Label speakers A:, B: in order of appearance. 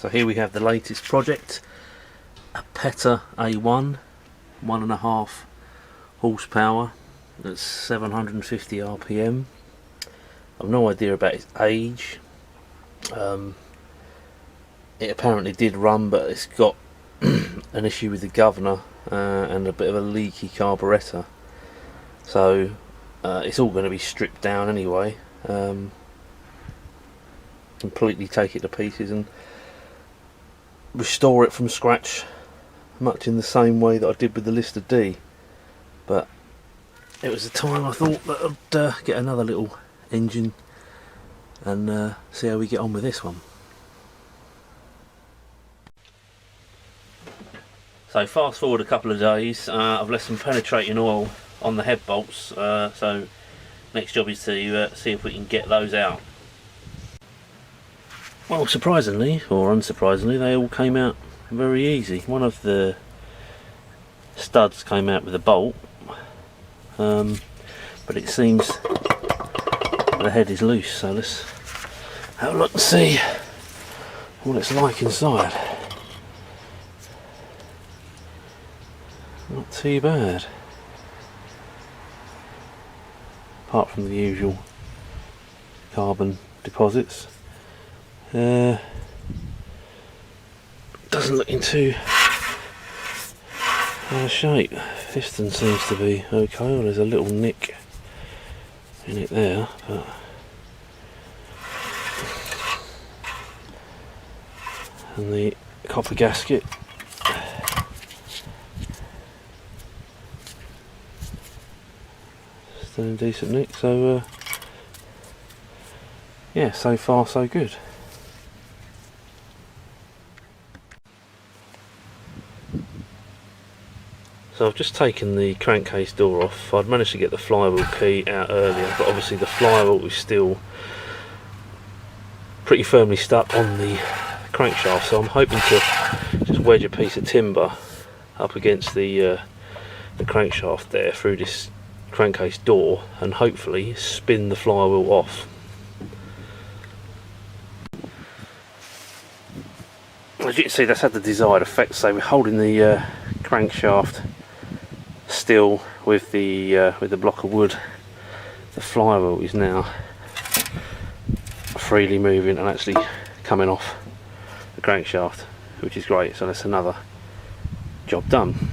A: So here we have the latest project, a PETA A1, 1.5 horsepower, that's 750 RPM. I've no idea about its age. It apparently did run, but it's got an issue with the governor and a bit of a leaky carburettor, so it's all going to be stripped down anyway. Completely take it to pieces and restore it from scratch, much in the same way that I did with the Lister D. But it was the time I thought that I'd get another little engine and see how we get on with this one. So fast forward a couple of days, I've left some penetrating oil on the head bolts, so next job is to see if we can get those out. Well, surprisingly, or unsurprisingly, they all came out very easy. One of the studs came out with a bolt, but it seems the head is loose, so let's have a look and see what it's like inside. Not too bad, apart from the usual carbon deposits. Doesn't look in too bad shape. Piston seems to be okay. Well, there's a little nick in it there, but and the copper gasket still in decent nick, so yeah, so far so good. So I've just taken the crankcase door off. I'd managed to get the flywheel key out earlier, but obviously the flywheel is still pretty firmly stuck on the crankshaft, so I'm hoping to just wedge a piece of timber up against the crankshaft there through this crankcase door and hopefully spin the flywheel off. As you can see, that's had the desired effect, so we're holding the crankshaft still with the block of wood. The flywheel is now freely moving and actually coming off the crankshaft, which is great, so that's another job done.